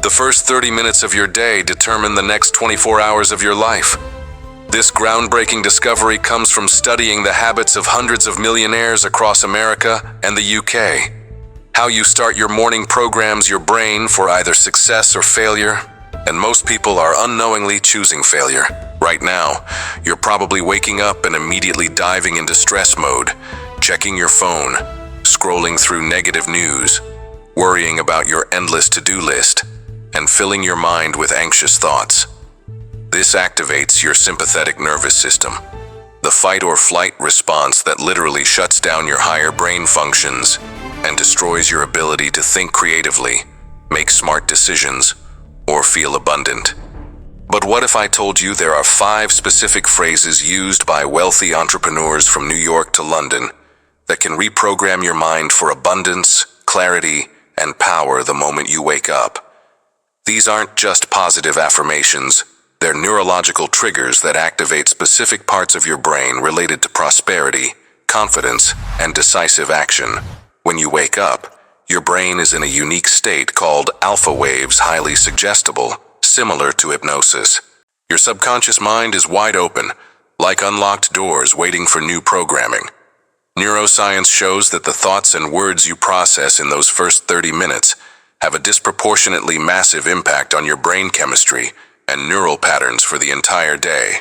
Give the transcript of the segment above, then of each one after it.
The first 30 minutes of your day determine the next 24 hours of your life. This groundbreaking discovery comes from studying the habits of hundreds of millionaires across America and the UK. How you start your morning programs your brain for either success or failure, and most people are unknowingly choosing failure. Right now, you're probably waking up and immediately diving into stress mode, checking your phone, scrolling through negative news, worrying about your endless to-do list, and filling your mind with anxious thoughts. This activates your sympathetic nervous system, the fight or flight response that literally shuts down your higher brain functions and destroys your ability to think creatively, make smart decisions, or feel abundant. But what if I told you there are 5 specific phrases used by wealthy entrepreneurs from New York to London that can reprogram your mind for abundance, clarity, and power the moment you wake up? These aren't just positive affirmations, they're neurological triggers that activate specific parts of your brain related to prosperity, confidence, and decisive action. When you wake up, your brain is in a unique state called alpha waves, highly suggestible, similar to hypnosis. Your subconscious mind is wide open, like unlocked doors waiting for new programming. Neuroscience shows that the thoughts and words you process in those first 30 minutes have a disproportionately massive impact on your brain chemistry and neural patterns for the entire day.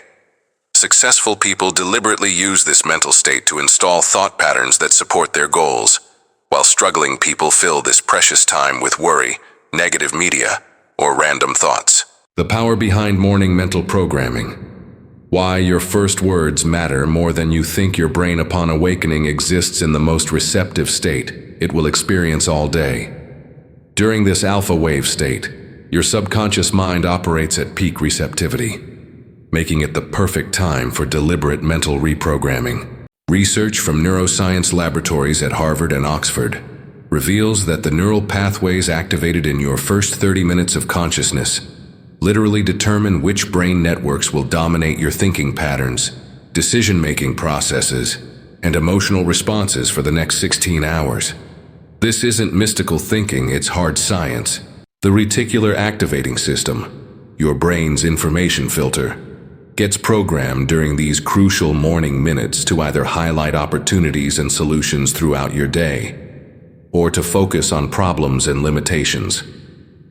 Successful people deliberately use this mental state to install thought patterns that support their goals, while struggling people fill this precious time with worry, negative media, or random thoughts. The power behind morning mental programming. Why your first words matter more than you think. Your brain upon awakening exists in the most receptive state it will experience all day. During this alpha wave state, your subconscious mind operates at peak receptivity, making it the perfect time for deliberate mental reprogramming. Research from neuroscience laboratories at Harvard and Oxford reveals that the neural pathways activated in your first 30 minutes of consciousness literally determine which brain networks will dominate your thinking patterns, decision-making processes, and emotional responses for the next 16 hours. This isn't mystical thinking, it's hard science. The reticular activating system, your brain's information filter, gets programmed during these crucial morning minutes to either highlight opportunities and solutions throughout your day, or to focus on problems and limitations.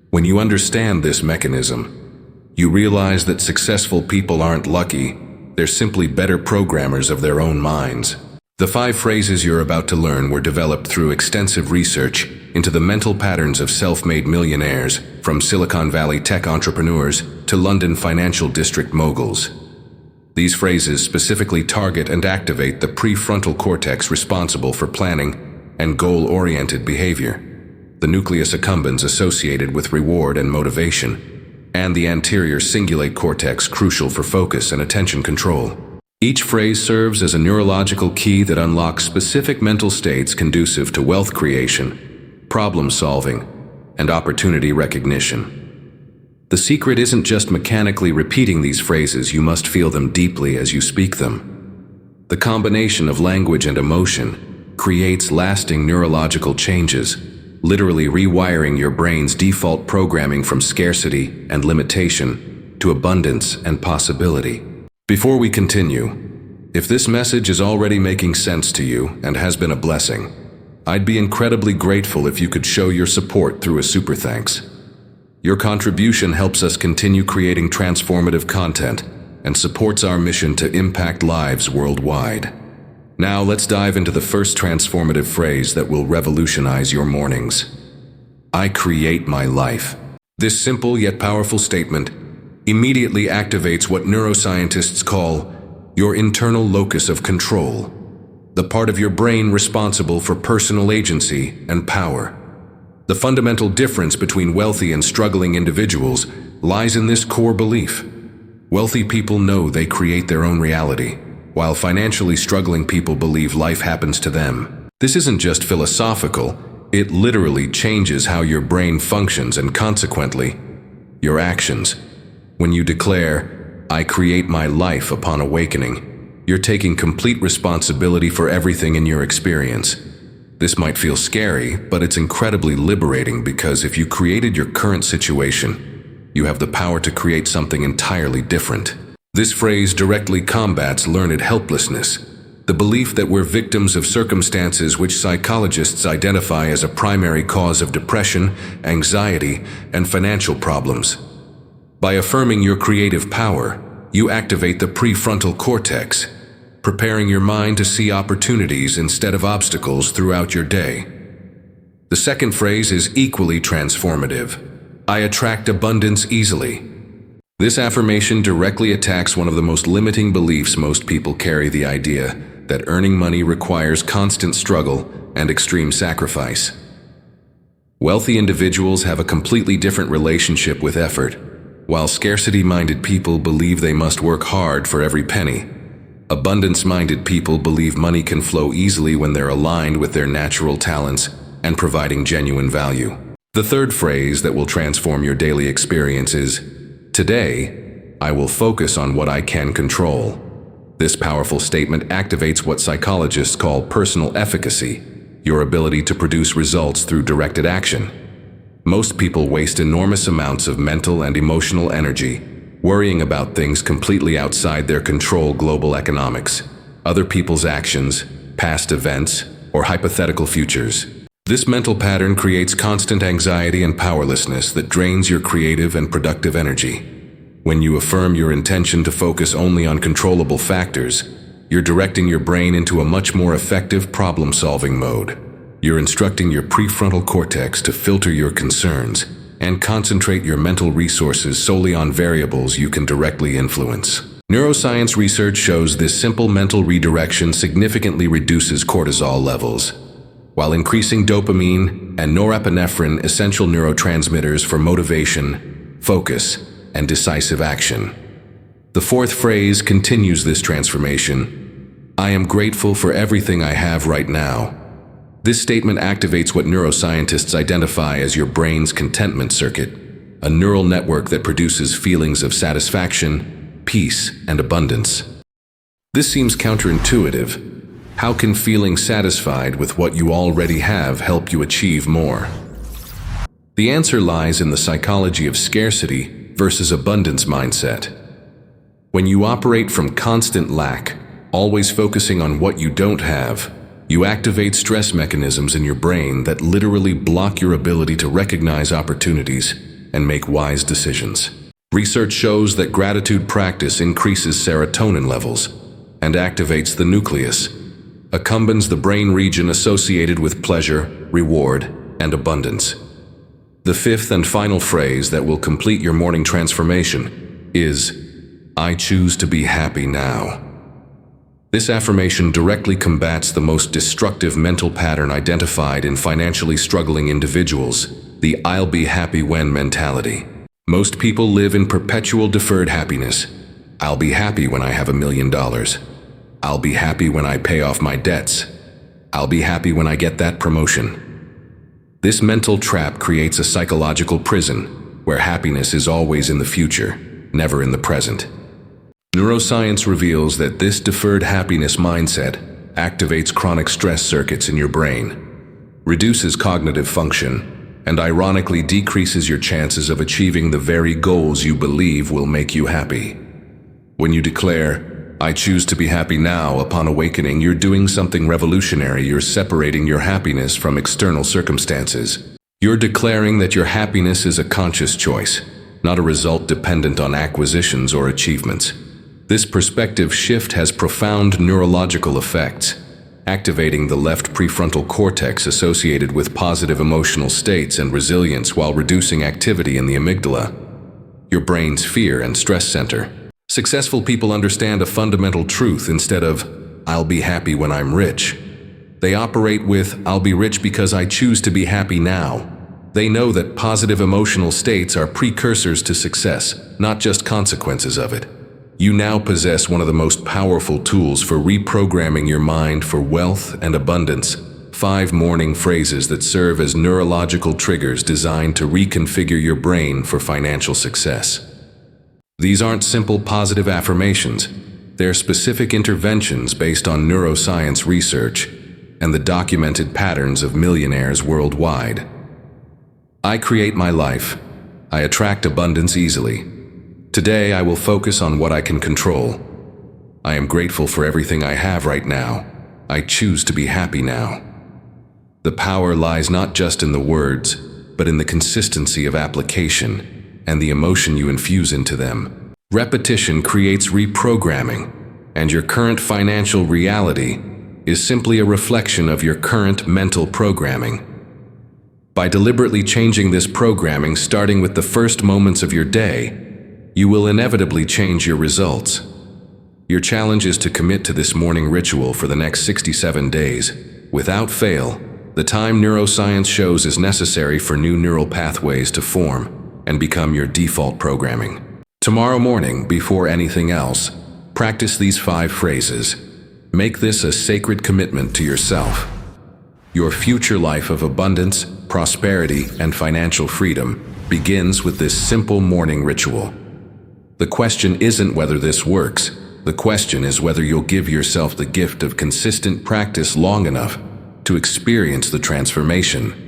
When you understand this mechanism, you realize that successful people aren't lucky, they're simply better programmers of their own minds. The 5 phrases you're about to learn were developed through extensive research into the mental patterns of self-made millionaires, from Silicon Valley tech entrepreneurs to London financial district moguls. These phrases specifically target and activate the prefrontal cortex responsible for planning and goal-oriented behavior, the nucleus accumbens associated with reward and motivation, and the anterior cingulate cortex crucial for focus and attention control. Each phrase serves as a neurological key that unlocks specific mental states conducive to wealth creation, problem solving, and opportunity recognition. The secret isn't just mechanically repeating these phrases, you must feel them deeply as you speak them. The combination of language and emotion creates lasting neurological changes, literally rewiring your brain's default programming from scarcity and limitation to abundance and possibility. Before we continue, if this message is already making sense to you and has been a blessing, I'd be incredibly grateful if you could show your support through a super thanks. Your contribution helps us continue creating transformative content and supports our mission to impact lives worldwide. Now let's dive into the first transformative phrase that will revolutionize your mornings. I create my life. This simple yet powerful statement immediately activates what neuroscientists call your internal locus of control, the part of your brain responsible for personal agency and power. The fundamental difference between wealthy and struggling individuals lies in this core belief. Wealthy people know they create their own reality, while financially struggling people believe life happens to them. This isn't just philosophical, it literally changes how your brain functions and consequently, your actions. When you declare, I create my life upon awakening, you're taking complete responsibility for everything in your experience. This might feel scary, but it's incredibly liberating because if you created your current situation, you have the power to create something entirely different. This phrase directly combats learned helplessness, the belief that we're victims of circumstances which psychologists identify as a primary cause of depression, anxiety, and financial problems. By affirming your creative power, you activate the prefrontal cortex, preparing your mind to see opportunities instead of obstacles throughout your day. The second phrase is equally transformative. I attract abundance easily. This affirmation directly attacks one of the most limiting beliefs most people carry, the idea that earning money requires constant struggle and extreme sacrifice. Wealthy individuals have a completely different relationship with effort, while scarcity-minded people believe they must work hard for every penny. Abundance-minded people believe money can flow easily when they're aligned with their natural talents and providing genuine value. The third phrase that will transform your daily experience is, today, I will focus on what I can control. This powerful statement activates what psychologists call personal efficacy, your ability to produce results through directed action. Most people waste enormous amounts of mental and emotional energy worrying about things completely outside their control: global economics, other people's actions, past events, or hypothetical futures. This mental pattern creates constant anxiety and powerlessness that drains your creative and productive energy. When you affirm your intention to focus only on controllable factors, you're directing your brain into a much more effective problem-solving mode. You're instructing your prefrontal cortex to filter your concerns and concentrate your mental resources solely on variables you can directly influence. Neuroscience research shows this simple mental redirection significantly reduces cortisol levels, while increasing dopamine and norepinephrine, essential neurotransmitters for motivation, focus, and decisive action. The fourth phrase continues this transformation. I am grateful for everything I have right now. This statement activates what neuroscientists identify as your brain's contentment circuit, a neural network that produces feelings of satisfaction, peace, and abundance. This seems counterintuitive. How can feeling satisfied with what you already have help you achieve more? The answer lies in the psychology of scarcity versus abundance mindset. When you operate from constant lack, always focusing on what you don't have, you activate stress mechanisms in your brain that literally block your ability to recognize opportunities and make wise decisions. Research shows that gratitude practice increases serotonin levels and activates the nucleus, accumbens, the brain region associated with pleasure, reward, and abundance. The fifth and final phrase that will complete your morning transformation is, I choose to be happy now. This affirmation directly combats the most destructive mental pattern identified in financially struggling individuals, the I'll be happy when mentality. Most people live in perpetual deferred happiness. I'll be happy when I have $1 million. I'll be happy when I pay off my debts. I'll be happy when I get that promotion. This mental trap creates a psychological prison where happiness is always in the future, never in the present. Neuroscience reveals that this deferred happiness mindset activates chronic stress circuits in your brain, reduces cognitive function, and ironically decreases your chances of achieving the very goals you believe will make you happy. When you declare, I choose to be happy now upon awakening, you're doing something revolutionary. You're separating your happiness from external circumstances. You're declaring that your happiness is a conscious choice, not a result dependent on acquisitions or achievements. This perspective shift has profound neurological effects, activating the left prefrontal cortex associated with positive emotional states and resilience while reducing activity in the amygdala, your brain's fear and stress center. Successful people understand a fundamental truth. Instead of, I'll be happy when I'm rich, they operate with, I'll be rich because I choose to be happy now. They know that positive emotional states are precursors to success, not just consequences of it. You now possess one of the most powerful tools for reprogramming your mind for wealth and abundance. 5 morning phrases that serve as neurological triggers designed to reconfigure your brain for financial success. These aren't simple positive affirmations. They're specific interventions based on neuroscience research, and the documented patterns of millionaires worldwide. I create my life. I attract abundance easily. Today I will focus on what I can control. I am grateful for everything I have right now. I choose to be happy now. The power lies not just in the words, but in the consistency of application and the emotion you infuse into them. Repetition creates reprogramming, and your current financial reality is simply a reflection of your current mental programming. By deliberately changing this programming starting with the first moments of your day, you will inevitably change your results. Your challenge is to commit to this morning ritual for the next 67 days. Without fail, the time neuroscience shows is necessary for new neural pathways to form and become your default programming. Tomorrow morning, before anything else, practice these 5 phrases. Make this a sacred commitment to yourself. Your future life of abundance, prosperity, and financial freedom begins with this simple morning ritual. The question isn't whether this works. The question is whether you'll give yourself the gift of consistent practice long enough to experience the transformation.